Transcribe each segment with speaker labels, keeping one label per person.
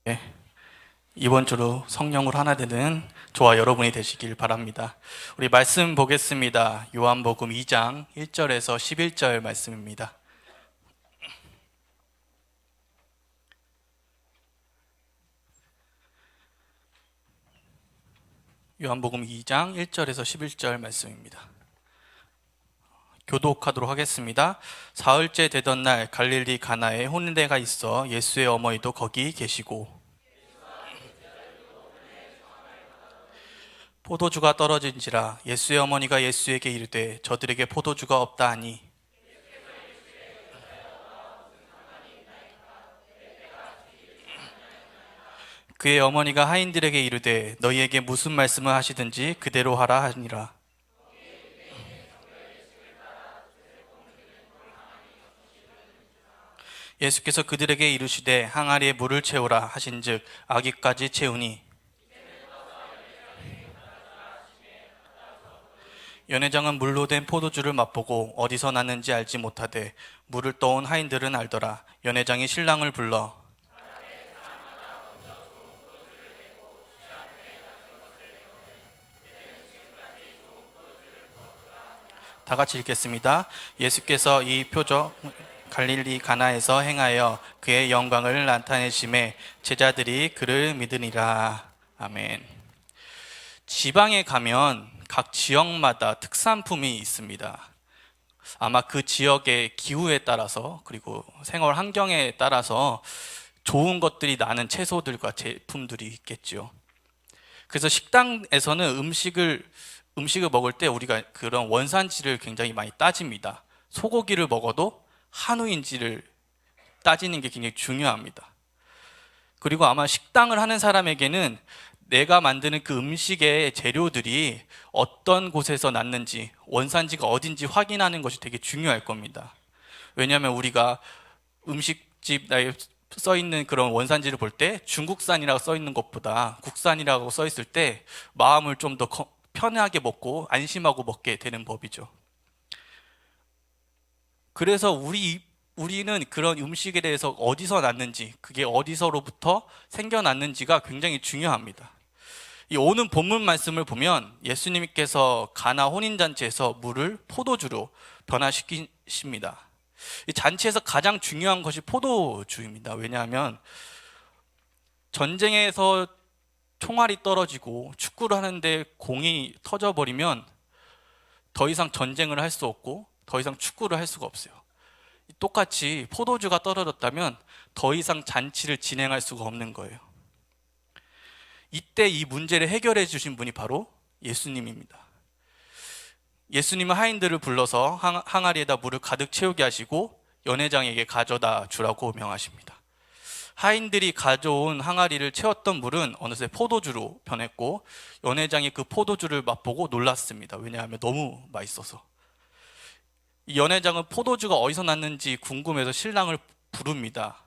Speaker 1: 네, 이번 주로 성령으로 하나 되는 저와 여러분이 되시길 바랍니다. 우리 말씀 보겠습니다. 요한복음 2장 1절에서 11절 말씀입니다. 요한복음 2장 1절에서 11절 말씀입니다. 교독하도록 하겠습니다. 사흘째 되던 날 갈릴리 가나에 혼인대가 있어 예수의 어머니도 거기 계시고 포도주가 떨어진지라 예수의 어머니가 예수에게 이르되 저들에게 포도주가 없다 하니 그의 어머니가 하인들에게 이르되 너희에게 무슨 말씀을 하시든지 그대로 하라 하니라. 예수께서 그들에게 이르시되 항아리에 물을 채우라 하신즉 아기까지 채우니 연회장은 물로 된 포도주를 맛보고 어디서 났는지 알지 못하되 물을 떠온 하인들은 알더라. 연회장이 신랑을 불러 다 같이 읽겠습니다. 예수께서 이 표적 갈릴리 가나에서 행하여 그의 영광을 나타내심에 제자들이 그를 믿으니라. 아멘. 지방에 가면 각 지역마다 특산품이 있습니다. 아마 그 지역의 기후에 따라서 그리고 생활 환경에 따라서 좋은 것들이 나는 채소들과 제품들이 있겠죠. 그래서 식당에서는 음식을 먹을 때 우리가 그런 원산지를 굉장히 많이 따집니다. 소고기를 먹어도 한우인지를 따지는 게 굉장히 중요합니다. 그리고 아마 식당을 하는 사람에게는 내가 만드는 그 음식의 재료들이 어떤 곳에서 났는지, 원산지가 어딘지 확인하는 것이 되게 중요할 겁니다. 왜냐하면 우리가 음식집에 써 있는 그런 원산지를 볼 때 중국산이라고 써 있는 것보다 국산이라고 써 있을 때 마음을 좀 더 편하게 먹고 안심하고 먹게 되는 법이죠. 그래서 우리는 그런 음식에 대해서 어디서 났는지, 그게 어디서로부터 생겨났는지가 굉장히 중요합니다. 이 오는 본문 말씀을 보면 예수님께서 가나 혼인잔치에서 물을 포도주로 변화시키십니다. 이 잔치에서 가장 중요한 것이 포도주입니다. 왜냐하면 전쟁에서 총알이 떨어지고 축구를 하는데 공이 터져버리면 더 이상 전쟁을 할 수 없고 더 이상 축구를 할 수가 없어요. 똑같이 포도주가 떨어졌다면 더 이상 잔치를 진행할 수가 없는 거예요. 이때 이 문제를 해결해 주신 분이 바로 예수님입니다. 예수님은 하인들을 불러서 항아리에다 물을 가득 채우게 하시고 연회장에게 가져다 주라고 명하십니다. 하인들이 가져온 항아리를 채웠던 물은 어느새 포도주로 변했고 연회장이 그 포도주를 맛보고 놀랐습니다. 왜냐하면 너무 맛있어서. 이 연회장은 포도주가 어디서 났는지 궁금해서 신랑을 부릅니다.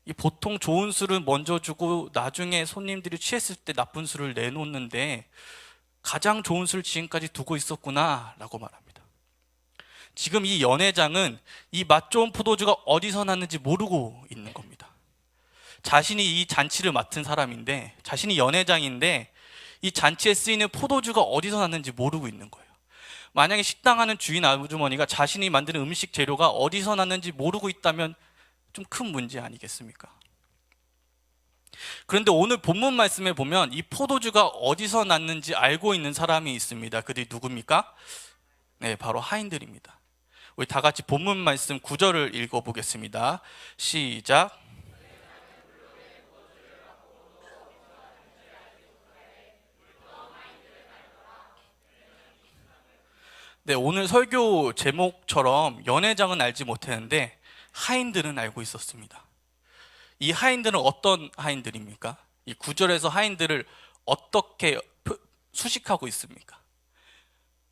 Speaker 1: 이 보통 좋은 술을 먼저 주고 나중에 손님들이 취했을 때 나쁜 술을 내놓는데 가장 좋은 술 지금까지 두고 있었구나 라고 말합니다. 지금 이 연회장은 이 맛 좋은 포도주가 어디서 났는지 모르고 있는 겁니다. 자신이 이 잔치를 맡은 사람인데, 자신이 연회장인데 이 잔치에 쓰이는 포도주가 어디서 났는지 모르고 있는 거예요. 만약에 식당 하는 주인 아주머니가 자신이 만드는 음식 재료가 어디서 났는지 모르고 있다면 좀 큰 문제 아니겠습니까? 그런데 오늘 본문 말씀에 보면 이 포도주가 어디서 났는지 알고 있는 사람이 있습니다. 그들이 누굽니까? 네, 바로 하인들입니다. 우리 다 같이 본문 말씀 9절을 읽어보겠습니다. 시작. 네, 오늘 설교 제목처럼 연회장은 알지 못했는데 하인들은 알고 있었습니다. 이 하인들은 어떤 하인들입니까? 이 9절에서 하인들을 어떻게 수식하고 있습니까?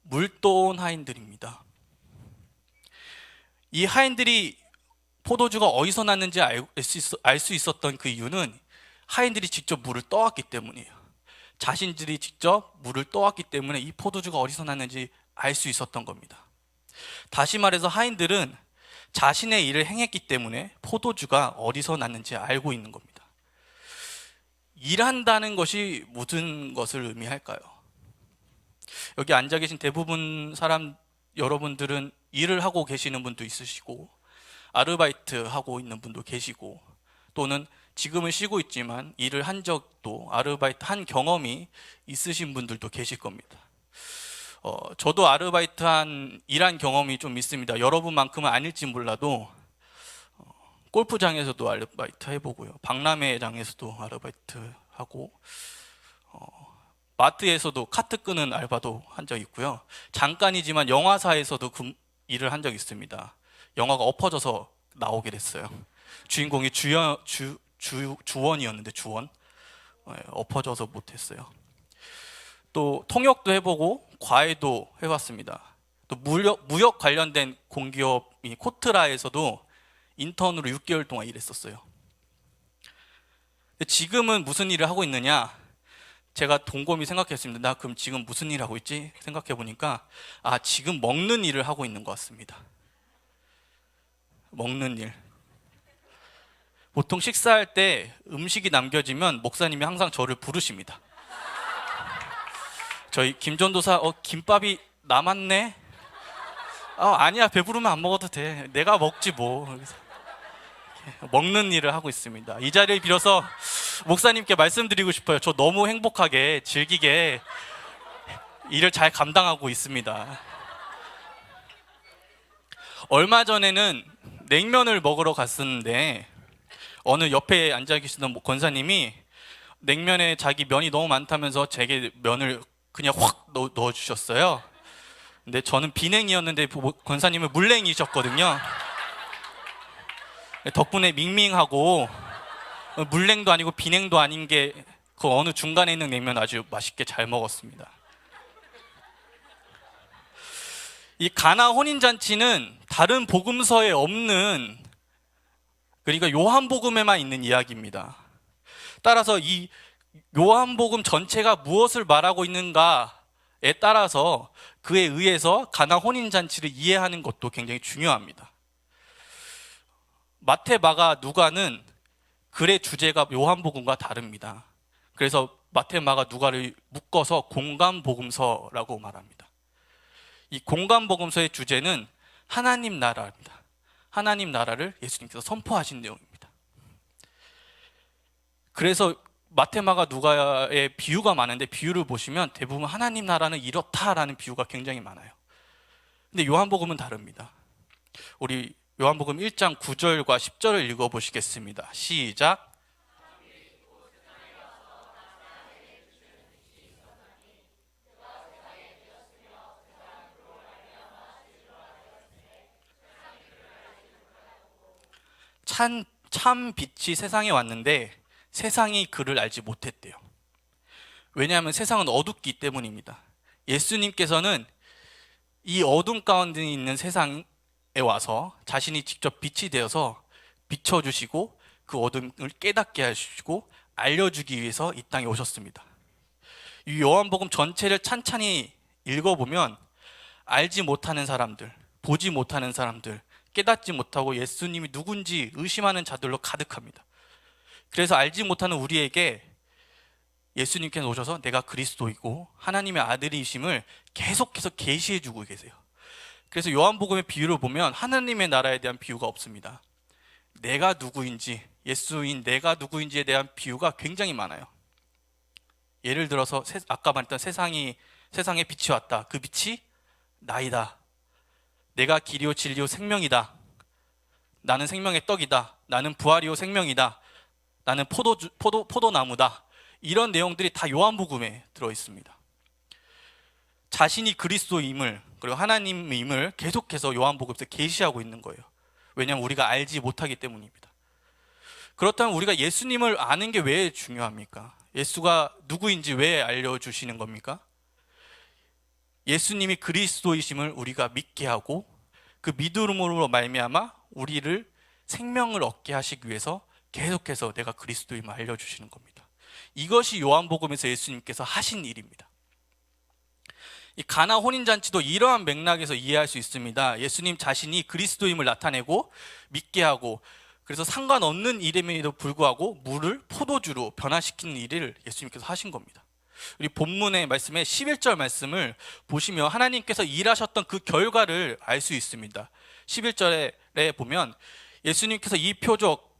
Speaker 1: 물도온 하인들입니다. 이 하인들이 포도주가 어디서 났는지 알 수 있었던 그 이유는 하인들이 직접 물을 떠왔기 때문이에요. 자신들이 직접 물을 떠왔기 때문에 이 포도주가 어디서 났는지 알 수 있었던 겁니다. 다시 말해서 하인들은 자신의 일을 행했기 때문에 포도주가 어디서 났는지 알고 있는 겁니다. 일한다는 것이 무슨 것을 의미할까요? 여기 앉아 계신 대부분 여러분들은 일을 하고 계시는 분도 있으시고, 아르바이트 하고 있는 분도 계시고, 또는 지금은 쉬고 있지만 일을 한 적도, 아르바이트 한 경험이 있으신 분들도 계실 겁니다. 저도 일한 경험이 좀 있습니다. 여러분만큼은 아닐지 몰라도 골프장에서도 아르바이트 해보고요, 박람회장에서도 아르바이트 하고, 마트에서도 카트 끄는 알바도 한 적 있고요, 잠깐이지만 영화사에서도 일을 한 적 있습니다. 영화가 엎어져서 나오게 됐어요. 주인공이 주원이었는데, 엎어져서 못했어요. 또 통역도 해보고 과외도 해봤습니다. 또 무역 관련된 공기업이 코트라에서도 인턴으로 6개월 동안 일했었어요. 지금은 무슨 일을 하고 있느냐? 제가 곰곰이 생각했습니다. 나 그럼 지금 무슨 일 하고 있지? 생각해 보니까 지금 먹는 일을 하고 있는 것 같습니다. 먹는 일. 보통 식사할 때 음식이 남겨지면 목사님이 항상 저를 부르십니다. 저희 김전도사, 김밥이 남았네? 아니야, 배부르면 안 먹어도 돼. 내가 먹지 뭐. 먹는 일을 하고 있습니다. 이 자리를 빌어서 목사님께 말씀드리고 싶어요. 저 너무 행복하게, 즐기게 일을 잘 감당하고 있습니다. 얼마 전에는 냉면을 먹으러 갔었는데, 어느 옆에 앉아 계시던 권사님이 냉면에 자기 면이 너무 많다면서 제게 면을 그냥 확 넣어주셨어요. 근데 저는 비냉이었는데 권사님은 물냉이셨거든요. 덕분에 밍밍하고, 물냉도 아니고 비냉도 아닌 게 그 어느 중간에 있는 냉면 아주 맛있게 잘 먹었습니다. 이 가나 혼인잔치는 다른 복음서에 없는, 그러니까 요한복음에만 있는 이야기입니다. 따라서 이 요한복음 전체가 무엇을 말하고 있는가에 따라서 그에 의해서 가나 혼인잔치를 이해하는 것도 굉장히 중요합니다. 마태, 마가, 누가는 글의 주제가 요한복음과 다릅니다. 그래서 마태, 마가, 누가를 묶어서 공감복음서라고 말합니다. 이 공감복음서의 주제는 하나님 나라입니다. 하나님 나라를 예수님께서 선포하신 내용입니다. 그래서 마태, 마가, 누가의 비유가 많은데, 비유를 보시면 대부분 하나님 나라는 이렇다라는 비유가 굉장히 많아요. 근데 요한복음은 다릅니다. 우리 요한복음 1장 9절과 10절을 읽어보시겠습니다. 시작. 참 빛이 세상에 왔는데 세상이 그를 알지 못했대요. 왜냐하면 세상은 어둡기 때문입니다. 예수님께서는 이 어둠 가운데 있는 세상에 와서 자신이 직접 빛이 되어서 비춰주시고 그 어둠을 깨닫게 하시고 알려주기 위해서 이 땅에 오셨습니다. 이 요한복음 전체를 찬찬히 읽어보면 알지 못하는 사람들, 보지 못하는 사람들, 깨닫지 못하고 예수님이 누군지 의심하는 자들로 가득합니다. 그래서 알지 못하는 우리에게 예수님께서 오셔서 내가 그리스도이고 하나님의 아들이심을 계속해서 계시해 주고 계세요. 그래서 요한복음의 비유를 보면 하나님의 나라에 대한 비유가 없습니다. 내가 누구인지, 예수인 내가 누구인지에 대한 비유가 굉장히 많아요. 예를 들어서 아까 말했던 세상에 빛이 왔다. 그 빛이 나이다. 내가 길이요 진리요 생명이다. 나는 생명의 떡이다. 나는 부활이요 생명이다. 나는 포도나무다. 이런 내용들이 다 요한복음에 들어있습니다. 자신이 그리스도임을, 그리고 하나님임을 계속해서 요한복음에서 계시하고 있는 거예요. 왜냐하면 우리가 알지 못하기 때문입니다. 그렇다면 우리가 예수님을 아는 게 왜 중요합니까? 예수가 누구인지 왜 알려주시는 겁니까? 예수님이 그리스도이심을 우리가 믿게 하고 그 믿음으로 말미암아 우리를 생명을 얻게 하시기 위해서 계속해서 내가 그리스도임을 알려주시는 겁니다. 이것이 요한복음에서 예수님께서 하신 일입니다. 이 가나 혼인잔치도 이러한 맥락에서 이해할 수 있습니다. 예수님 자신이 그리스도임을 나타내고 믿게 하고 그래서 상관없는 일임에도 불구하고 물을 포도주로 변화시키는 일을 예수님께서 하신 겁니다. 우리 본문의 말씀에 11절 말씀을 보시면 하나님께서 일하셨던 그 결과를 알 수 있습니다. 11절에 보면 예수님께서 이 표적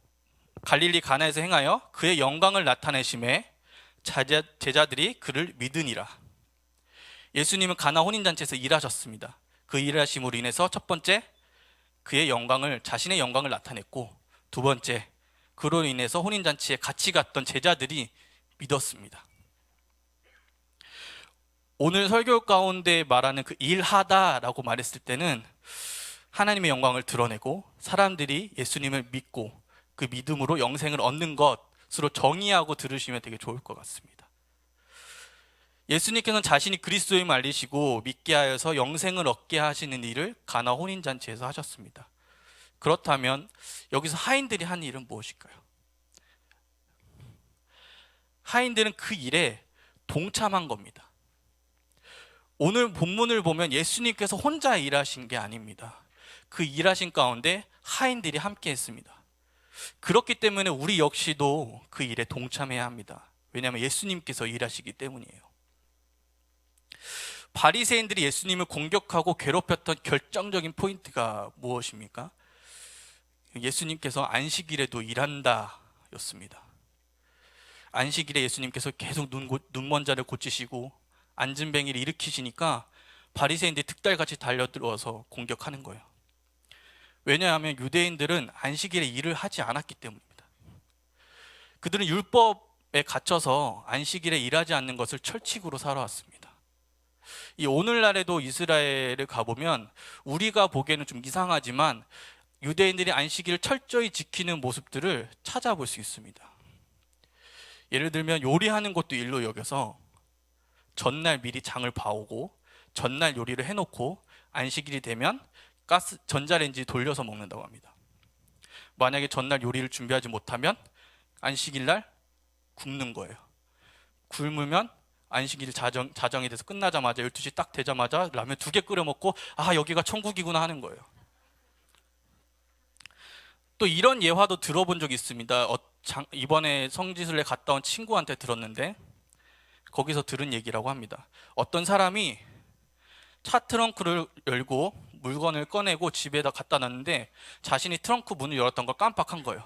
Speaker 1: 갈릴리 가나에서 행하여 그의 영광을 나타내심에 제자들이 그를 믿으니라. 예수님은 가나 혼인잔치에서 일하셨습니다. 그 일하심으로 인해서 첫 번째, 자신의 영광을 나타냈고, 두 번째, 그로 인해서 혼인잔치에 같이 갔던 제자들이 믿었습니다. 오늘 설교 가운데 말하는 그 일하다라고 말했을 때는 하나님의 영광을 드러내고 사람들이 예수님을 믿고 그 믿음으로 영생을 얻는 것으로 정의하고 들으시면 되게 좋을 것 같습니다. 예수님께서는 자신이 그리스도임을 알리시고 믿게 하여서 영생을 얻게 하시는 일을 가나 혼인잔치에서 하셨습니다. 그렇다면 여기서 하인들이 한 일은 무엇일까요? 하인들은 그 일에 동참한 겁니다. 오늘 본문을 보면 예수님께서 혼자 일하신 게 아닙니다. 그 일하신 가운데 하인들이 함께 했습니다. 그렇기 때문에 우리 역시도 그 일에 동참해야 합니다. 왜냐하면 예수님께서 일하시기 때문이에요. 바리새인들이 예수님을 공격하고 괴롭혔던 결정적인 포인트가 무엇입니까? 예수님께서 안식일에도 일한다 였습니다. 안식일에 예수님께서 계속 눈먼자를 고치시고 안진뱅이를 일으키시니까 바리새인들이 득달같이 달려들어서 공격하는 거예요. 왜냐하면 유대인들은 안식일에 일을 하지 않았기 때문입니다. 그들은 율법에 갇혀서 안식일에 일하지 않는 것을 철칙으로 살아왔습니다. 이 오늘날에도 이스라엘을 가보면 우리가 보기에는 좀 이상하지만 유대인들이 안식일을 철저히 지키는 모습들을 찾아볼 수 있습니다. 예를 들면 요리하는 것도 일로 여겨서 전날 미리 장을 봐오고 전날 요리를 해놓고 안식일이 되면 전자레인지 돌려서 먹는다고 합니다. 만약에 전날 요리를 준비하지 못하면 안식일날 굶는 거예요. 굶으면 안식일 자정이 돼서 끝나자마자 12시 딱 되자마자 라면 2개 끓여 먹고 여기가 천국이구나 하는 거예요. 또 이런 예화도 들어본 적이 있습니다. 이번에 성지순례 갔다 온 친구한테 들었는데 거기서 들은 얘기라고 합니다. 어떤 사람이 차 트렁크를 열고 물건을 꺼내고 집에다 갖다 놨는데 자신이 트렁크 문을 열었던 걸 깜빡한 거예요.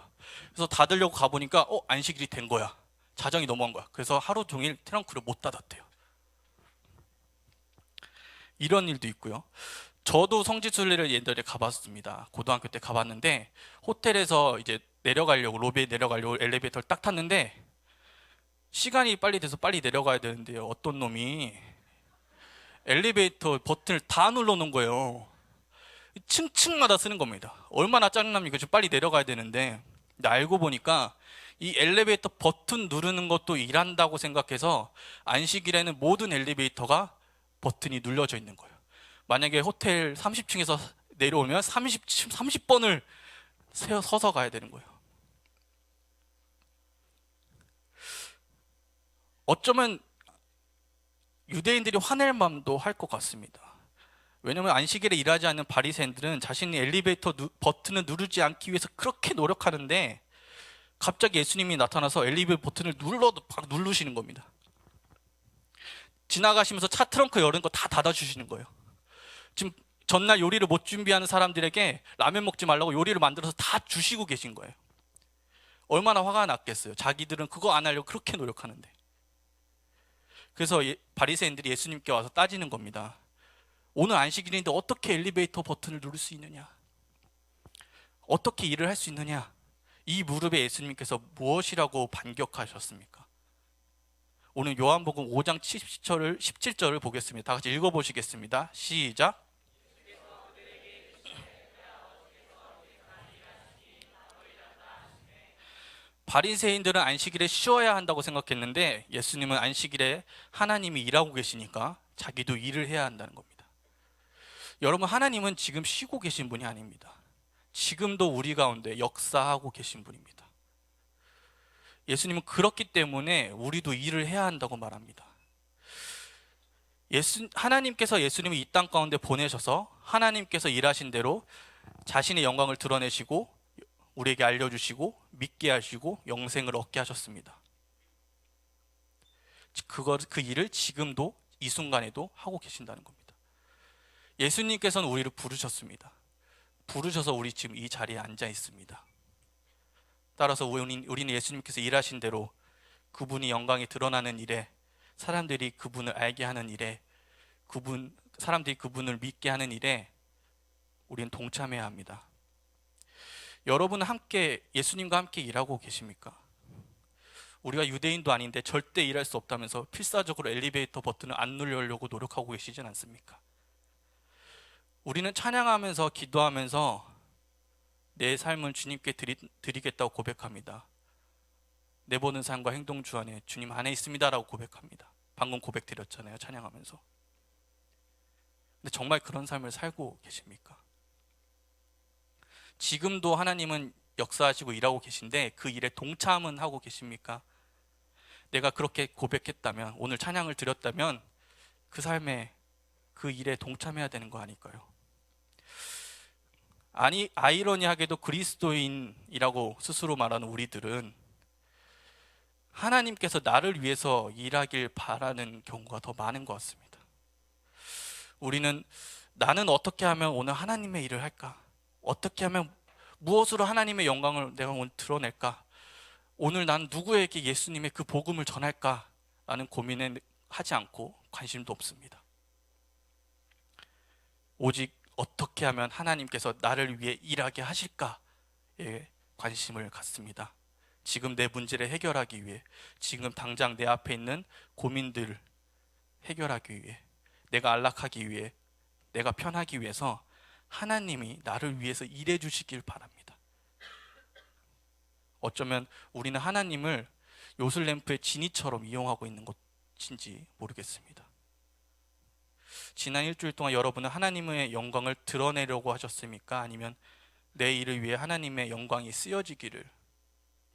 Speaker 1: 그래서 닫으려고 가보니까 안식일이 된 거야. 자정이 넘어간 거야. 그래서 하루 종일 트렁크를 못 닫았대요. 이런 일도 있고요. 저도 성지순례를 예전에 가봤습니다. 고등학교 때 가봤는데 호텔에서 이제 로비에 내려가려고 엘리베이터를 딱 탔는데 시간이 빨리 돼서 빨리 내려가야 되는데요. 어떤 놈이 엘리베이터 버튼을 다 눌러놓은 거예요. 층층마다 쓰는 겁니다. 얼마나 짜증납니까? 지금 빨리 내려가야 되는데. 근데 알고 보니까 이 엘리베이터 버튼 누르는 것도 일한다고 생각해서 안식일에는 모든 엘리베이터가 버튼이 눌려져 있는 거예요. 만약에 호텔 30층에서 내려오면 30번을 서서 가야 되는 거예요. 어쩌면 유대인들이 화낼 마음도 할 것 같습니다. 왜냐하면 안식일에 일하지 않는 바리새인들은 자신이 엘리베이터 버튼을 누르지 않기 위해서 그렇게 노력하는데 갑자기 예수님이 나타나서 엘리베이터 버튼을 막 누르시는 겁니다. 지나가시면서 차 트렁크 열은 거 다 닫아주시는 거예요. 지금 전날 요리를 못 준비하는 사람들에게 라면 먹지 말라고 요리를 만들어서 다 주시고 계신 거예요. 얼마나 화가 났겠어요. 자기들은 그거 안 하려고 그렇게 노력하는데. 그래서 바리새인들이 예수님께 와서 따지는 겁니다. 오늘 안식일인데 어떻게 엘리베이터 버튼을 누를 수 있느냐? 어떻게 일을 할 수 있느냐? 이 무릎에 예수님께서 무엇이라고 반격하셨습니까? 오늘 요한복음 5장 17절을 보겠습니다. 다 같이 읽어보시겠습니다. 시작. 바리새인들은 안식일에 쉬어야 한다고 생각했는데 예수님은 안식일에 하나님이 일하고 계시니까 자기도 일을 해야 한다는 겁니다. 여러분, 하나님은 지금 쉬고 계신 분이 아닙니다. 지금도 우리 가운데 역사하고 계신 분입니다. 예수님은 그렇기 때문에 우리도 일을 해야 한다고 말합니다. 하나님께서 예수님을 이 땅 가운데 보내셔서 하나님께서 일하신 대로 자신의 영광을 드러내시고 우리에게 알려주시고 믿게 하시고 영생을 얻게 하셨습니다. 그 일을 지금도 이 순간에도 하고 계신다는 겁니다. 예수님께서는 우리를 부르셨습니다. 부르셔서 우리 지금 이 자리에 앉아 있습니다. 따라서 우리는 예수님께서 일하신 대로 그분이 영광이 드러나는 일에, 사람들이 그분을 알게 하는 일에, 사람들이 그분을 믿게 하는 일에 우리는 동참해야 합니다. 여러분은 예수님과 함께 일하고 계십니까? 우리가 유대인도 아닌데 절대 일할 수 없다면서 필사적으로 엘리베이터 버튼을 안 누르려고 노력하고 계시진 않습니까? 우리는 찬양하면서 기도하면서 내 삶을 주님께 드리겠다고 고백합니다. 내보는 삶과 행동 주 안에 주님 안에 있습니다라고 고백합니다. 방금 고백 드렸잖아요, 찬양하면서. 근데 정말 그런 삶을 살고 계십니까? 지금도 하나님은 역사하시고 일하고 계신데 그 일에 동참은 하고 계십니까? 내가 그렇게 고백했다면, 오늘 찬양을 드렸다면 그 삶에, 그 일에 동참해야 되는 거 아닐까요? 아니, 아이러니하게도 그리스도인이라고 스스로 말하는 우리들은 하나님께서 나를 위해서 일하길 바라는 경우가 더 많은 것 같습니다. 우리는 나는 어떻게 하면 오늘 하나님의 일을 할까? 어떻게 하면, 무엇으로 하나님의 영광을 내가 오늘 드러낼까? 오늘 난 누구에게 예수님의 그 복음을 전할까? 라는 고민을 하지 않고 관심도 없습니다. 오직 어떻게 하면 하나님께서 나를 위해 일하게 하실까에 관심을 갖습니다. 지금 내 문제를 해결하기 위해, 지금 당장 내 앞에 있는 고민들을 해결하기 위해, 내가 안락하기 위해, 내가 편하기 위해서 하나님이 나를 위해서 일해 주시길 바랍니다. 어쩌면 우리는 하나님을 요술램프의 지니처럼 이용하고 있는 것인지 모르겠습니다. 지난 일주일 동안 여러분은 하나님의 영광을 드러내려고 하셨습니까? 아니면 내 일을 위해 하나님의 영광이 쓰여지기를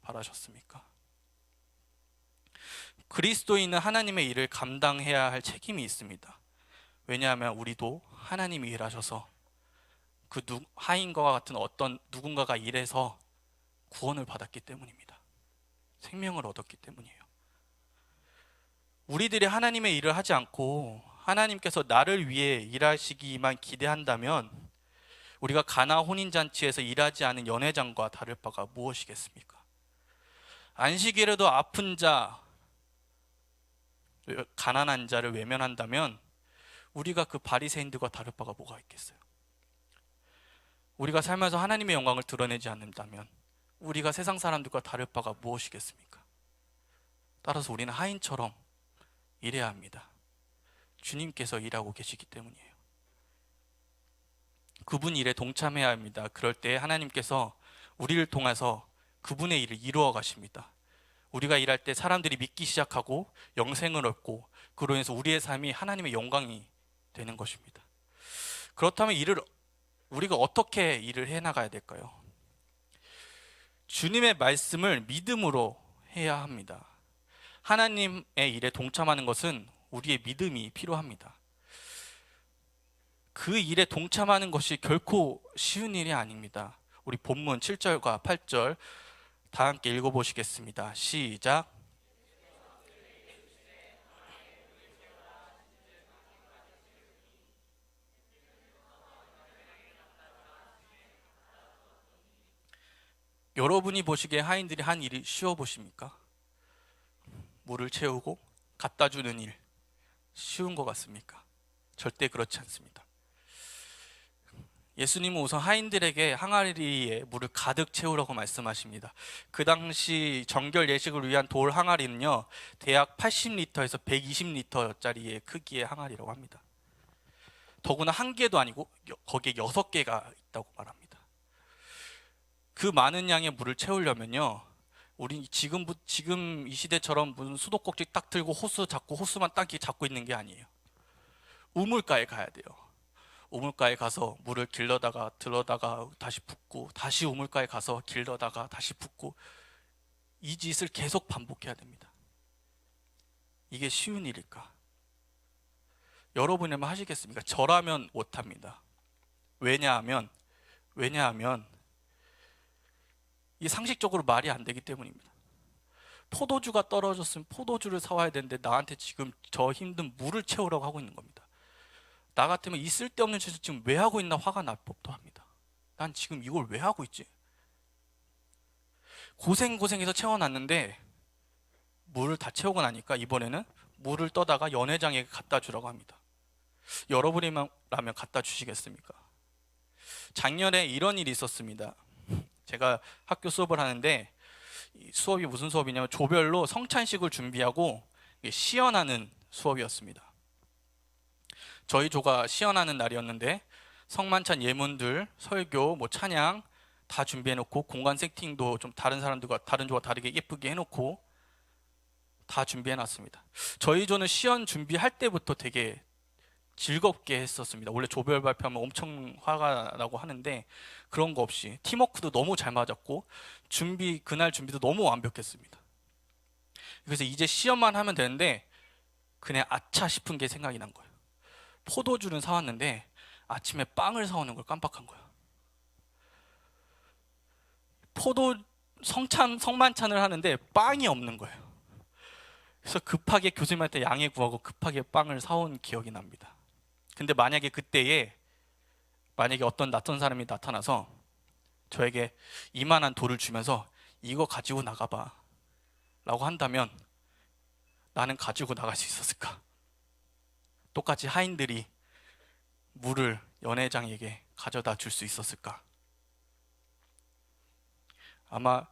Speaker 1: 바라셨습니까? 그리스도인은 하나님의 일을 감당해야 할 책임이 있습니다. 왜냐하면 우리도 하나님이 일하셔서 그 하인과 같은 어떤 누군가가 일해서 구원을 받았기 때문입니다. 생명을 얻었기 때문이에요. 우리들이 하나님의 일을 하지 않고 하나님께서 나를 위해 일하시기만 기대한다면 우리가 가나 혼인잔치에서 일하지 않은 연회장과 다를 바가 무엇이겠습니까? 안식일에도 아픈 자, 가난한 자를 외면한다면 우리가 그 바리새인들과 다를 바가 뭐가 있겠어요? 우리가 살면서 하나님의 영광을 드러내지 않는다면 우리가 세상 사람들과 다를 바가 무엇이겠습니까? 따라서 우리는 하인처럼 일해야 합니다. 주님께서 일하고 계시기 때문이에요. 그분 일에 동참해야 합니다. 그럴 때 하나님께서 우리를 통해서 그분의 일을 이루어 가십니다. 우리가 일할 때 사람들이 믿기 시작하고 영생을 얻고 그로 인해서 우리의 삶이 하나님의 영광이 되는 것입니다. 그렇다면 우리가 어떻게 일을 해나가야 될까요? 주님의 말씀을 믿음으로 해야 합니다. 하나님의 일에 동참하는 것은 우리의 믿음이 필요합니다. 그 일에 동참하는 것이 결코 쉬운 일이 아닙니다. 우리 본문 7절과 8절 다 함께 읽어보시겠습니다. 시작. 여러분이 보시기에 하인들이 한 일이 쉬워 보십니까? 물을 채우고 갖다 주는 일 쉬운 것 같습니까? 절대 그렇지 않습니다. 예수님은 우선 하인들에게 항아리에 물을 가득 채우라고 말씀하십니다. 그 당시 정결 예식을 위한 돌 항아리는요, 대략 80리터에서 120리터짜리의 크기의 항아리라고 합니다. 더구나 한 개도 아니고 거기에 6개가 있다고 말합니다. 그 많은 양의 물을 채우려면요, 우리 지금 이 시대처럼 무슨 수도꼭지 딱 들고 호수 잡고 호수만 딱 잡고 있는 게 아니에요. 우물가에 가야 돼요. 우물가에 가서 물을 길러다가 들어다가 다시 붓고, 다시 우물가에 가서 길러다가 다시 붓고, 이 짓을 계속 반복해야 됩니다. 이게 쉬운 일일까? 여러분이면 하시겠습니까? 저라면 못합니다. 왜냐하면 이게 상식적으로 말이 안 되기 때문입니다. 포도주가 떨어졌으면 포도주를 사와야 되는데 나한테 지금 저 힘든 물을 채우라고 하고 있는 겁니다. 나 같으면 이 쓸데없는 짓을 지금 왜 하고 있나 화가 날 법도 합니다. 난 지금 이걸 왜 하고 있지? 고생해서 채워놨는데 물을 다 채우고 나니까 이번에는 물을 떠다가 연회장에게 갖다 주라고 합니다. 여러분이라면 갖다 주시겠습니까? 작년에 이런 일이 있었습니다. 제가 학교 수업을 하는데 수업이 무슨 수업이냐면 조별로 성찬식을 준비하고 시연하는 수업이었습니다. 저희 조가 시연하는 날이었는데 성만찬 예문들, 설교, 찬양 다 준비해놓고 공간 세팅도 좀 다른 사람들과 다른 조가 다르게 예쁘게 해놓고 다 준비해놨습니다. 저희 조는 시연 준비할 때부터 되게 즐겁게 했었습니다. 원래 조별 발표하면 엄청 화가 나고 하는데 그런 거 없이 팀워크도 너무 잘 맞았고 그날 준비도 너무 완벽했습니다. 그래서 이제 시연만 하면 되는데 그냥 아차 싶은 게 생각이 난 거예요. 포도주는 사왔는데 아침에 빵을 사오는 걸 깜빡한 거예요. 성만찬을 하는데 빵이 없는 거예요. 그래서 급하게 교수님한테 양해 구하고 급하게 빵을 사온 기억이 납니다. 근데 만약에 어떤 낯선 사람이 나타나서 저에게 이만한 돌을 주면서 이거 가지고 나가봐 라고 한다면 나는 가지고 나갈 수 있었을까? 똑같이 하인들이 물을 연회장에게 가져다 줄 수 있었을까? 아마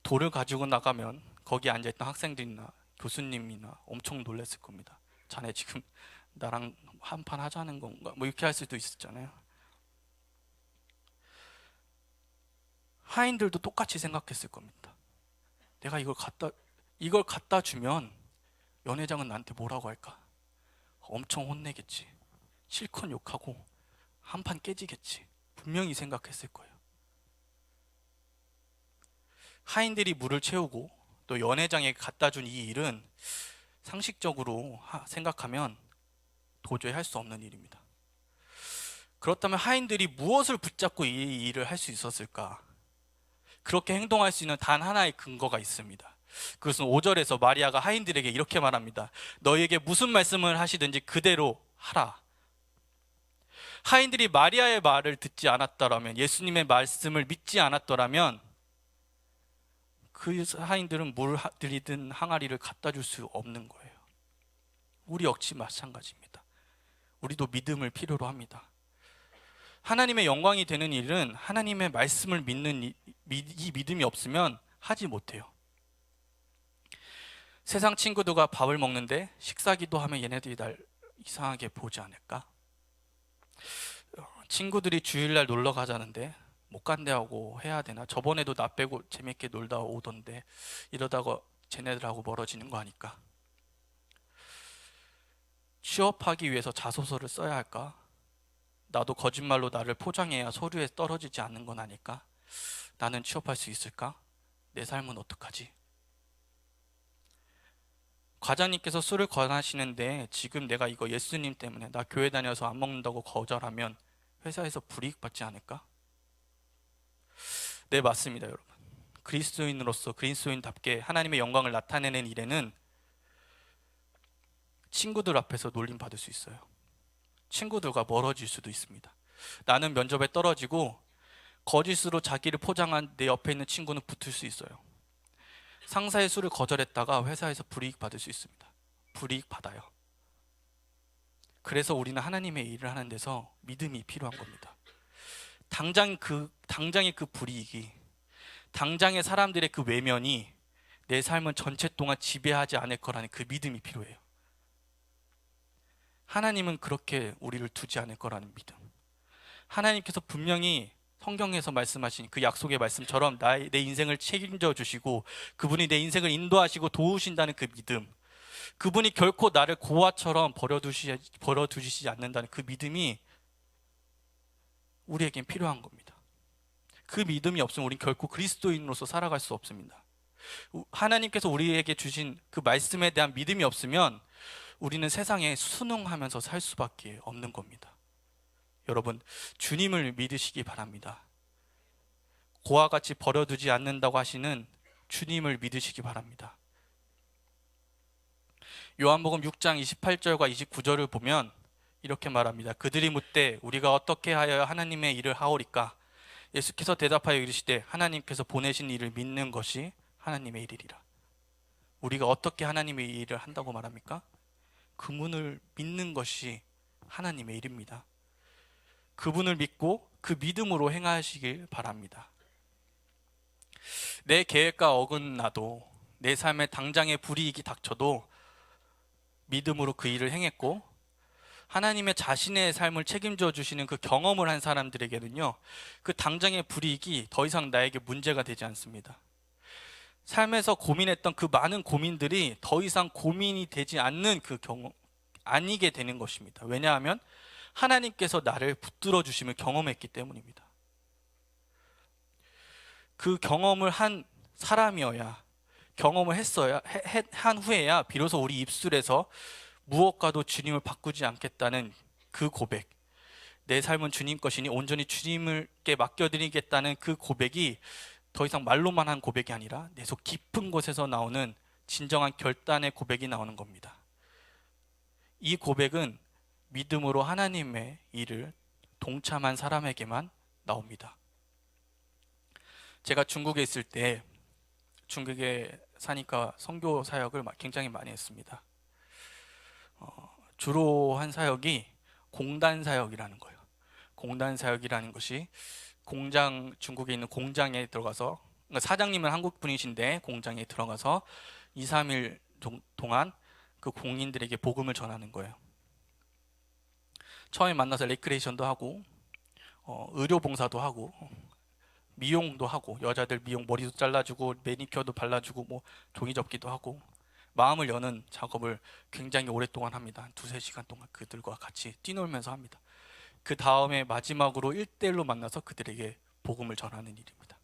Speaker 1: 돌을 가지고 나가면 거기 앉아있던 학생들이나 교수님이나 엄청 놀랐을 겁니다. 자네 지금 나랑 한판 하자는 건가? 이렇게 할 수도 있었잖아요. 하인들도 똑같이 생각했을 겁니다. 내가 이걸 갖다 주면 연회장은 나한테 뭐라고 할까? 엄청 혼내겠지. 실컷 욕하고 한판 깨지겠지. 분명히 생각했을 거예요. 하인들이 물을 채우고 또 연회장에 갖다 준 이 일은 상식적으로 생각하면 도저히 할 수 없는 일입니다. 그렇다면 하인들이 무엇을 붙잡고 이 일을 할 수 있었을까? 그렇게 행동할 수 있는 단 하나의 근거가 있습니다. 그것은 5절에서 마리아가 하인들에게 이렇게 말합니다. 너희에게 무슨 말씀을 하시든지 그대로 하라. 하인들이 마리아의 말을 듣지 않았더라면, 예수님의 말씀을 믿지 않았더라면 그 하인들은 물 들이든 항아리를 갖다 줄 수 없는 거예요. 우리 역시 마찬가지입니다. 우리도 믿음을 필요로 합니다. 하나님의 영광이 되는 일은 하나님의 말씀을 믿는 이 믿음이 없으면 하지 못해요. 세상 친구들과 밥을 먹는데 식사기도 하면 얘네들이 날 이상하게 보지 않을까? 친구들이 주일날 놀러 가자는데 못 간대하고 해야 되나? 저번에도 나 빼고 재밌게 놀다 오던데 이러다가 쟤네들하고 멀어지는 거 아닐까? 취업하기 위해서 자소서를 써야 할까? 나도 거짓말로 나를 포장해야 서류에 떨어지지 않는 건 아닐까? 나는 취업할 수 있을까? 내 삶은 어떡하지? 과장님께서 술을 권하시는데 지금 내가 이거 예수님 때문에 나 교회 다녀서 안 먹는다고 거절하면 회사에서 불이익 받지 않을까? 네, 맞습니다, 여러분. 그리스도인답게 하나님의 영광을 나타내는 일에는 친구들 앞에서 놀림 받을 수 있어요. 친구들과 멀어질 수도 있습니다. 나는 면접에 떨어지고 거짓으로 자기를 포장한 내 옆에 있는 친구는 붙을 수 있어요. 상사의 술을 거절했다가 회사에서 불이익 받을 수 있습니다. 불이익 받아요. 그래서 우리는 하나님의 일을 하는 데서 믿음이 필요한 겁니다. 당장의 그 불이익이, 당장의 사람들의 그 외면이 내 삶은 전체 동안 지배하지 않을 거라는 그 믿음이 필요해요. 하나님은 그렇게 우리를 두지 않을 거라는 믿음. 하나님께서 분명히 성경에서 말씀하신 그 약속의 말씀처럼 내 인생을 책임져 주시고 그분이 내 인생을 인도하시고 도우신다는 그 믿음, 그분이 결코 나를 고아처럼 버려두시지 않는다는 그 믿음이 우리에겐 필요한 겁니다. 그 믿음이 없으면 우린 결코 그리스도인으로서 살아갈 수 없습니다. 하나님께서 우리에게 주신 그 말씀에 대한 믿음이 없으면 우리는 세상에 순응하면서 살 수밖에 없는 겁니다. 여러분, 주님을 믿으시기 바랍니다. 고와 같이 버려두지 않는다고 하시는 주님을 믿으시기 바랍니다. 요한복음 6장 28절과 29절을 보면 이렇게 말합니다. 그들이 묻되 우리가 어떻게 하여 하나님의 일을 하오리까? 예수께서 대답하여 이르시되 하나님께서 보내신 일을 믿는 것이 하나님의 일이라. 우리가 어떻게 하나님의 일을 한다고 말합니까? 그분을 믿는 것이 하나님의 일입니다. 그분을 믿고 그 믿음으로 행하시길 바랍니다. 내 계획과 어긋나도, 내 삶에 당장의 불이익이 닥쳐도 믿음으로 그 일을 행했고, 하나님의 자신의 삶을 책임져 주시는 그 경험을 한 사람들에게는요, 그 당장의 불이익이 더 이상 나에게 문제가 되지 않습니다. 삶에서 고민했던 그 많은 고민들이 더 이상 고민이 되지 않는 그 경험, 아니게 되는 것입니다. 왜냐하면 하나님께서 나를 붙들어 주심을 경험했기 때문입니다. 그 경험을 한 사람이어야, 경험을 한 후에야 비로소 우리 입술에서 무엇과도 주님을 바꾸지 않겠다는 그 고백, 내 삶은 주님 것이니 온전히 주님께 맡겨드리겠다는 그 고백이 더 이상 말로만 한 고백이 아니라 내 속 깊은 곳에서 나오는 진정한 결단의 고백이 나오는 겁니다. 이 고백은 믿음으로 하나님의 일을 동참한 사람에게만 나옵니다. 제가 중국에 있을 때, 중국에 사니까 선교 사역을 굉장히 많이 했습니다. 주로 한 사역이 공단 사역이라는 거예요. 공단 사역이라는 것이 중국에 있는 공장에 들어가서, 그러니까 사장님은 한국 분이신데 공장에 들어가서 2, 3일 동안 그 공인들에게 복음을 전하는 거예요. 처음에 만나서 레크레이션도 하고, 의료 봉사도 하고, 미용도 하고, 여자들 미용 머리도 잘라주고, 매니큐어도 발라주고, 뭐 종이 접기도 하고, 마음을 여는 작업을 굉장히 오랫동안 합니다. 한 2-3시간 동안 그들과 같이 뛰놀면서 합니다. 그 다음에 마지막으로 1대1로 만나서 그들에게 복음을 전하는 일입니다.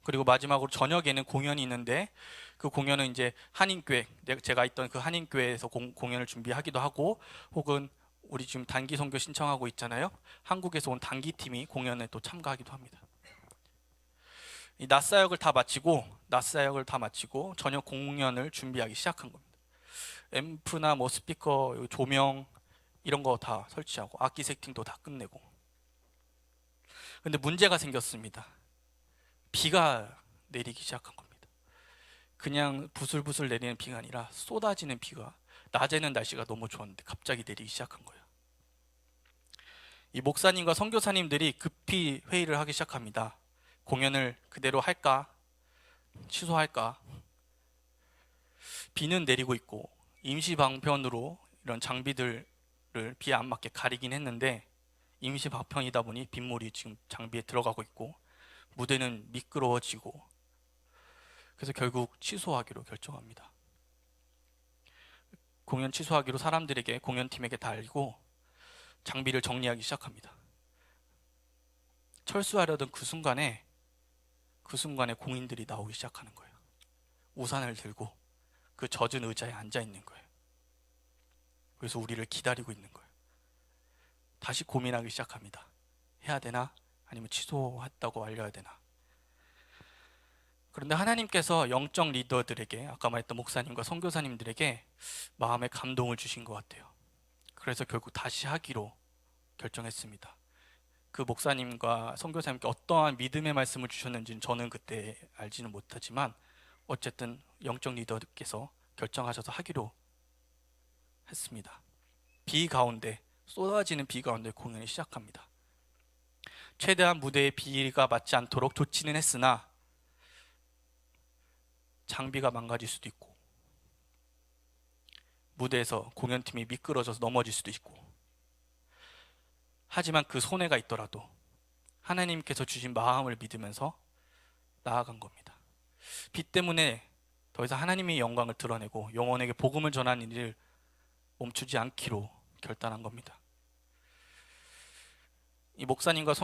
Speaker 1: 그리고 마지막으로 저녁에는 공연이 있는데, 그 공연은 이제 한인교회, 제가 있던 그 한인교회에서 공연을 준비하기도 하고, 혹은 우리 지금 단기 선교 신청하고 있잖아요. 한국에서 온 단기팀이 공연에 또 참가하기도 합니다. 이 낮 사역을 다 마치고 저녁 공연을 준비하기 시작한 겁니다. 앰프나 뭐 스피커, 조명 이런 거 다 설치하고 악기 세팅도 다 끝내고. 근데 문제가 생겼습니다. 비가 내리기 시작한 겁니다. 그냥 부슬부슬 내리는 비가 아니라 쏟아지는 비가, 낮에는 날씨가 너무 좋았는데 갑자기 내리기 시작한 거예요. 이 목사님과 선교사님들이 급히 회의를 하기 시작합니다. 공연을 그대로 할까? 취소할까? 비는 내리고 있고 임시 방편으로 이런 장비들을 비에 안 맞게 가리긴 했는데, 임시 방편이다 보니 빗물이 지금 장비에 들어가고 있고 무대는 미끄러워지고, 그래서 결국 취소하기로 결정합니다. 공연 취소하기로 사람들에게, 공연팀에게 다 알리고 장비를 정리하기 시작합니다. 철수하려던 그 순간에 공인들이 나오기 시작하는 거예요. 우산을 들고 그 젖은 의자에 앉아 있는 거예요. 그래서 우리를 기다리고 있는 거예요. 다시 고민하기 시작합니다. 해야 되나? 아니면 취소했다고 알려야 되나? 그런데 하나님께서 영적 리더들에게, 아까 말했던 목사님과 선교사님들에게 마음의 감동을 주신 것 같아요. 그래서 결국 다시 하기로 결정했습니다. 그 목사님과 선교사님께 어떠한 믿음의 말씀을 주셨는지는 저는 그때 알지는 못하지만, 어쨌든 영적 리더께서 결정하셔서 하기로 했습니다. 쏟아지는 비 가운데 공연이 시작합니다. 최대한 무대에 비가 맞지 않도록 조치는 했으나 장비가 망가질 수도 있고, 무대에서 공연팀이 미끄러져서 넘어질 수도 있고, 하지만 그 손해가 있더라도 하나님께서 주신 마음을 믿으면서 나아간 겁니다. 비 때문에 더 이상 하나님의 영광을 드러내고 영혼에게 복음을 전하는 일을 멈추지 않기로 결단한 겁니다. 이 목사님과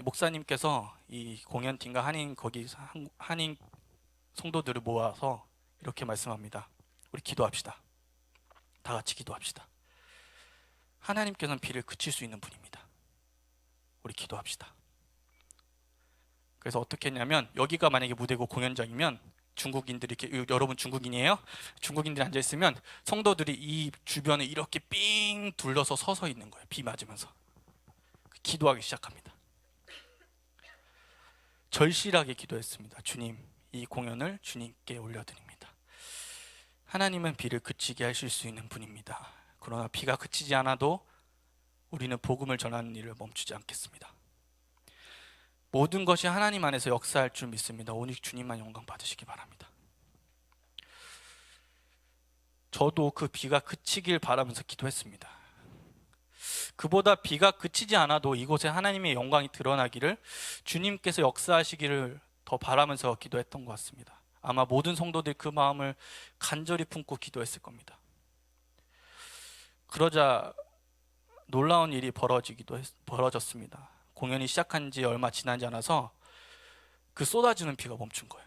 Speaker 1: 목사님께서 이 공연팀과 한인 성도들을 모아서 이렇게 말씀합니다. 우리 기도합시다. 다 같이 기도합시다. 하나님께서는 비를 그칠 수 있는 분입니다. 우리 기도합시다. 그래서 어떻게 했냐면, 여기가 만약에 무대고 공연장이면 중국인들이 이렇게, 여러분 중국인이에요? 중국인들이 앉아 있으면 성도들이 이 주변에 이렇게 삥 둘러서 서서 있는 거예요. 비 맞으면서 기도하기 시작합니다. 절실하게 기도했습니다. 주님, 이 공연을 주님께 올려드립니다. 하나님은 비를 그치게 하실 수 있는 분입니다. 그러나 비가 그치지 않아도 우리는 복음을 전하는 일을 멈추지 않겠습니다. 모든 것이 하나님 안에서 역사할 줄 믿습니다. 오직 주님만 영광 받으시기 바랍니다. 저도 그 비가 그치길 바라면서 기도했습니다. 그보다 비가 그치지 않아도 이곳에 하나님의 영광이 드러나기를, 주님께서 역사하시기를 더 바라면서 기도했던 것 같습니다. 아마 모든 성도들이 그 마음을 간절히 품고 기도했을 겁니다. 그러자 놀라운 일이 벌어졌습니다. 공연이 시작한 지 얼마 지나지 않아서 그 쏟아지는 비가 멈춘 거예요.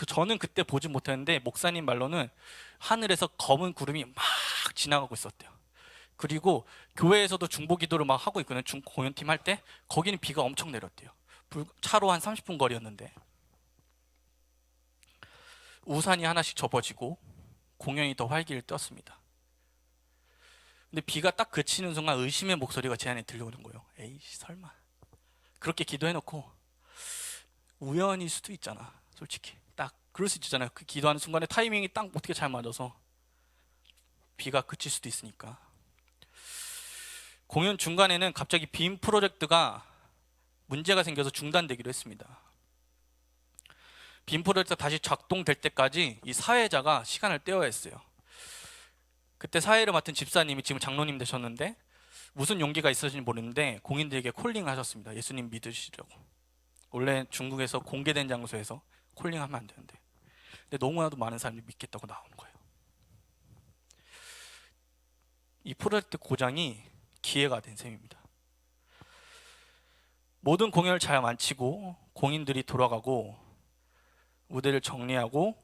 Speaker 1: 저는 그때 보지 못했는데 목사님 말로는 하늘에서 검은 구름이 막 지나가고 있었대요. 그리고 교회에서도 중보기도를 막 하고 있거든요. 공연팀 할 때 거기는 비가 엄청 내렸대요. 차로 한 30분 거리였는데 우산이 하나씩 접어지고 공연이 더 활기를 떴습니다. 근데 비가 딱 그치는 순간 의심의 목소리가 제 안에 들려오는 거예요. 에이씨, 설마. 그렇게 기도해놓고 우연일 수도 있잖아. 솔직히 딱 그럴 수 있잖아요. 그 기도하는 순간에 타이밍이 딱 어떻게 잘 맞아서 비가 그칠 수도 있으니까. 공연 중간에는 갑자기 빔 프로젝트가 문제가 생겨서 중단되기로 했습니다. 빔 프로젝트가 다시 작동될 때까지 이 사회자가 시간을 떼어야 했어요. 그때 사회를 맡은 집사님이 지금 장로님 되셨는데 무슨 용기가 있었는지 모르는데 공인들에게 콜링을 하셨습니다. 예수님 믿으시려고. 원래 중국에서 공개된 장소에서 콜링하면 안 되는데, 근데 너무나도 많은 사람들이 믿겠다고 나오는 거예요. 이 프로젝트 고장이 기회가 된 셈입니다. 모든 공연을 잘 마치고 공인들이 돌아가고 무대를 정리하고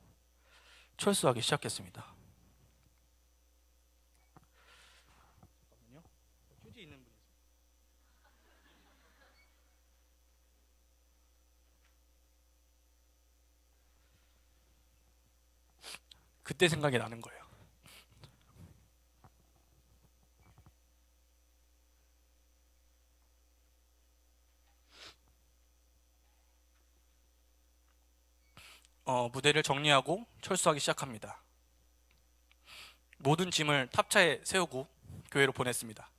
Speaker 1: 철수하기 시작했습니다. 휴지 있는 분. 그때 생각이 나는 거예요. 무대를 정리하고 철수하기 시작합니다. 모든 짐을 탑차에 세우고 교회로 보냈습니다.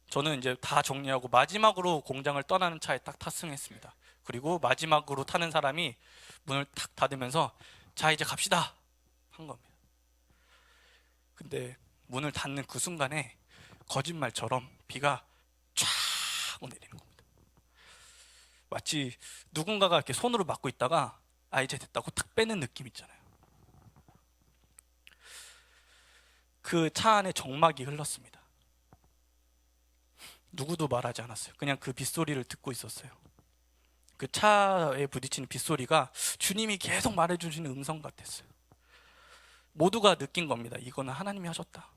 Speaker 1: 저는 이제 다 정리하고 마지막으로 공장을 떠나는 차에 딱 탑승했습니다. 그리고 마지막으로 타는 사람이 문을 탁 닫으면서 자, 이제 갑시다 한 겁니다. 근데 문을 닫는 그 순간에 거짓말처럼 비가 쫙 내리는 겁니다. 마치 누군가가 이렇게 손으로 막고 있다가 이제 됐다고 탁 빼는 느낌 있잖아요. 그 차 안에 정막이 흘렀습니다. 누구도 말하지 않았어요. 그냥 그 빗소리를 듣고 있었어요. 그 차에 부딪히는 빗소리가 주님이 계속 말해주시는 음성 같았어요. 모두가 느낀 겁니다. 이거는 하나님이 하셨다.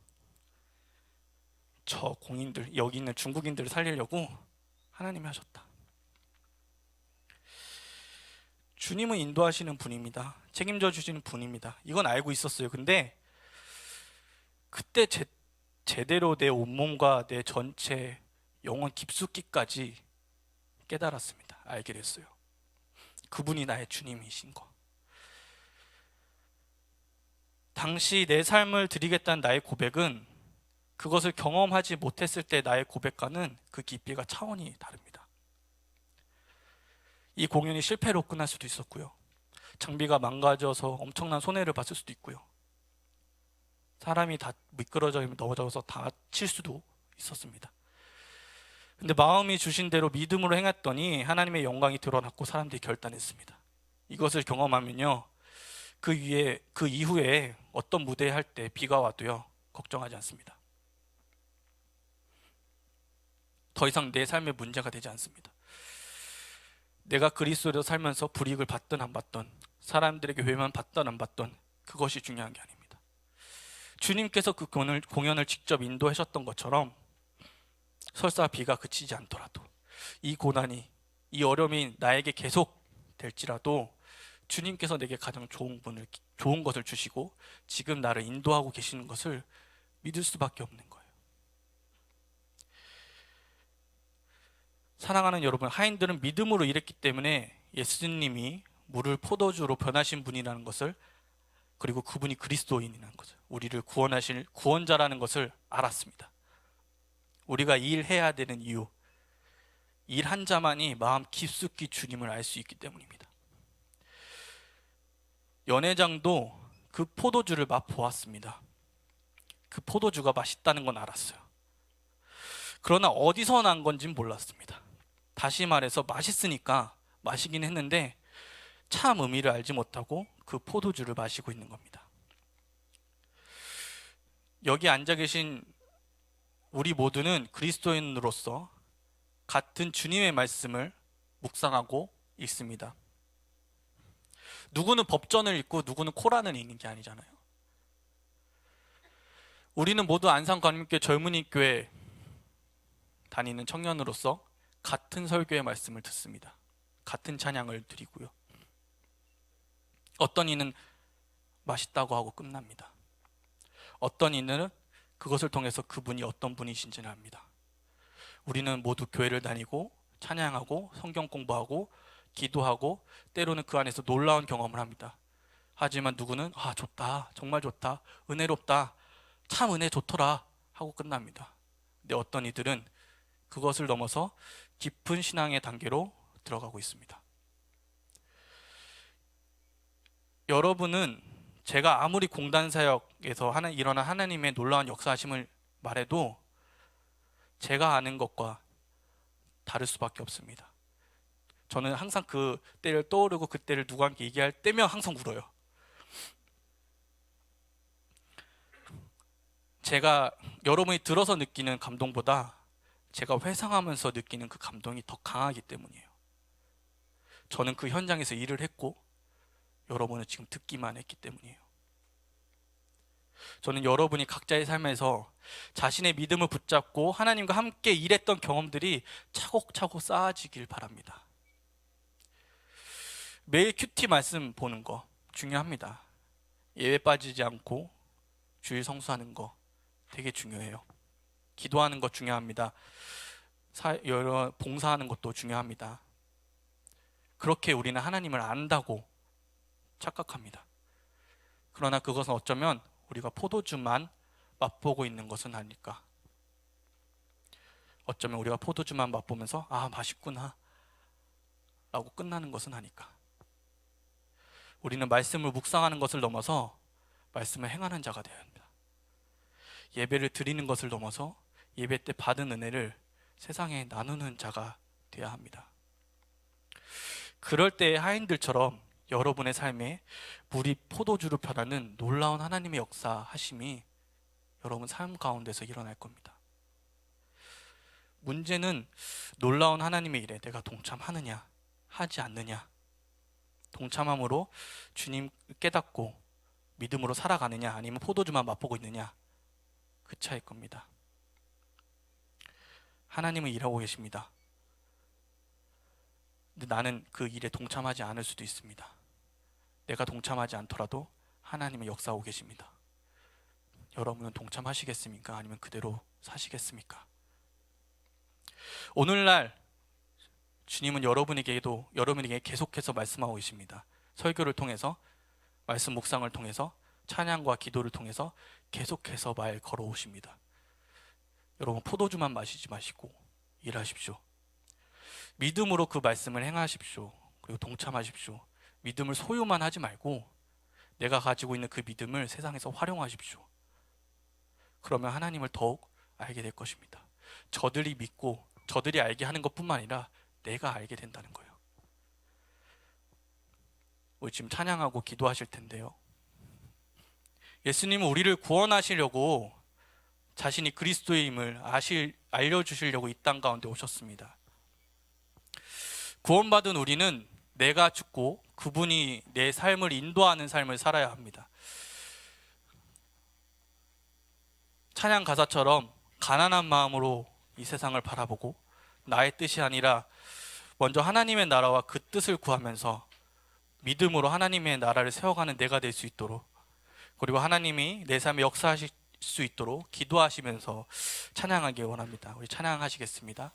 Speaker 1: 저 공인들, 여기 있는 중국인들을 살리려고 하나님이 하셨다. 주님은 인도하시는 분입니다. 책임져 주시는 분입니다. 이건 알고 있었어요. 근데 그때 제대로 내 온몸과 내 전체 영혼 깊숙이까지 깨달았습니다. 알게 됐어요. 그분이 나의 주님이신 거. 당시 내 삶을 드리겠다는 나의 고백은 그것을 경험하지 못했을 때 나의 고백과는 그 깊이가 차원이 다릅니다. 이 공연이 실패로 끝날 수도 있었고요. 장비가 망가져서 엄청난 손해를 봤을 수도 있고요. 사람이 다 미끄러져 넘어져서 다칠 수도 있었습니다. 근데 마음이 주신 대로 믿음으로 행했더니 하나님의 영광이 드러났고 사람들이 결단했습니다. 이것을 경험하면요, 그 이후에 어떤 무대 할 때 비가 와도요 걱정하지 않습니다. 더 이상 내 삶에 문제가 되지 않습니다. 내가 그리스도로 살면서 불이익을 받든 안 받든, 사람들에게 외면 받든 안 받든, 그것이 중요한 게 아닙니다. 주님께서 그 공연을 직접 인도하셨던 것처럼 설사 비가 그치지 않더라도 이 고난이, 이 어려움이 나에게 계속 될지라도 주님께서 내게 가장 좋은 것을 주시고 지금 나를 인도하고 계시는 것을 믿을 수밖에 없는 거예요. 사랑하는 여러분, 하인들은 믿음으로 일했기 때문에 예수님이 물을 포도주로 변하신 분이라는 것을, 그리고 그분이 그리스도인이라는 것을, 우리를 구원하실 구원자라는 것을 알았습니다. 우리가 일해야 되는 이유, 일 한 자만이 마음 깊숙이 주님을 알 수 있기 때문입니다. 연회장도 그 포도주를 맛보았습니다. 그 포도주가 맛있다는 건 알았어요. 그러나 어디서 난 건지는 몰랐습니다. 다시 말해서 맛있으니까 마시긴 했는데 참 의미를 알지 못하고 그 포도주를 마시고 있는 겁니다. 여기 앉아 계신 우리 모두는 그리스도인으로서 같은 주님의 말씀을 묵상하고 있습니다. 누구는 법전을 읽고 누구는 코란을 읽는 게 아니잖아요. 우리는 모두 안산관림교회 젊은이교회 다니는 청년으로서 같은 설교의 말씀을 듣습니다. 같은 찬양을 드리고요. 어떤 이는 맛있다고 하고 끝납니다. 어떤 이는 그것을 통해서 그분이 어떤 분이신지를 압니다. 우리는 모두 교회를 다니고 찬양하고 성경 공부하고 기도하고 때로는 그 안에서 놀라운 경험을 합니다. 하지만 누구는 좋다, 정말 좋다, 은혜롭다, 참 은혜 좋더라 하고 끝납니다. 근데 어떤 이들은 그것을 넘어서 깊은 신앙의 단계로 들어가고 있습니다. 여러분은 제가 아무리 공단사역에서 일어난 하나님의 놀라운 역사하심을 말해도 제가 아는 것과 다를 수밖에 없습니다. 저는 항상 그 때를 떠오르고 그 때를 누구한테 얘기할 때면 항상 울어요. 제가 여러분이 들어서 느끼는 감동보다 제가 회상하면서 느끼는 그 감동이 더 강하기 때문이에요. 저는 그 현장에서 일을 했고 여러분은 지금 듣기만 했기 때문이에요. 저는 여러분이 각자의 삶에서 자신의 믿음을 붙잡고 하나님과 함께 일했던 경험들이 차곡차곡 쌓아지길 바랍니다. 매일 큐티 말씀 보는 거 중요합니다. 예배 빠지지 않고 주일 성수하는 거 되게 중요해요. 기도하는 것 중요합니다. 여러 봉사하는 것도 중요합니다. 그렇게 우리는 하나님을 안다고 착각합니다. 그러나 그것은 어쩌면 우리가 포도주만 맛보고 있는 것은 아닐까. 어쩌면 우리가 포도주만 맛보면서 맛있구나 라고 끝나는 것은 아닐까. 우리는 말씀을 묵상하는 것을 넘어서 말씀을 행하는 자가 되어야 합니다. 예배를 드리는 것을 넘어서 예배 때 받은 은혜를 세상에 나누는 자가 되어야 합니다. 그럴 때의 하인들처럼 여러분의 삶에 물이 포도주로 변하는 놀라운 하나님의 역사하심이 여러분 삶 가운데서 일어날 겁니다. 문제는 놀라운 하나님의 일에 내가 동참하느냐 하지 않느냐, 동참함으로 주님 깨닫고 믿음으로 살아가느냐 아니면 포도주만 맛보고 있느냐, 그 차이일 겁니다. 하나님은 일하고 계십니다. 근데 나는 그 일에 동참하지 않을 수도 있습니다. 내가 동참하지 않더라도 하나님은 역사하고 계십니다. 여러분은 동참하시겠습니까? 아니면 그대로 사시겠습니까? 오늘날 주님은 여러분에게 계속해서 말씀하고 계십니다. 설교를 통해서, 말씀 묵상을 통해서, 찬양과 기도를 통해서 계속해서 말 걸어오십니다. 여러분, 포도주만 마시지 마시고 일하십시오. 믿음으로 그 말씀을 행하십시오. 그리고 동참하십시오. 믿음을 소유만 하지 말고 내가 가지고 있는 그 믿음을 세상에서 활용하십시오. 그러면 하나님을 더욱 알게 될 것입니다. 저들이 믿고 저들이 알게 하는 것뿐만 아니라 내가 알게 된다는 거예요. 우리 지금 찬양하고 기도하실 텐데요. 예수님은 우리를 구원하시려고 자신이 그리스도임을 알려주시려고 이 땅 가운데 오셨습니다. 구원받은 우리는 내가 죽고 그분이 내 삶을 인도하는 삶을 살아야 합니다. 찬양 가사처럼 가난한 마음으로 이 세상을 바라보고 나의 뜻이 아니라 먼저 하나님의 나라와 그 뜻을 구하면서 믿음으로 하나님의 나라를 세워가는 내가 될 수 있도록, 그리고 하나님이 내 삶에 역사하실 수 있도록 기도하시면서 찬양하기 원합니다. 우리 찬양하시겠습니다.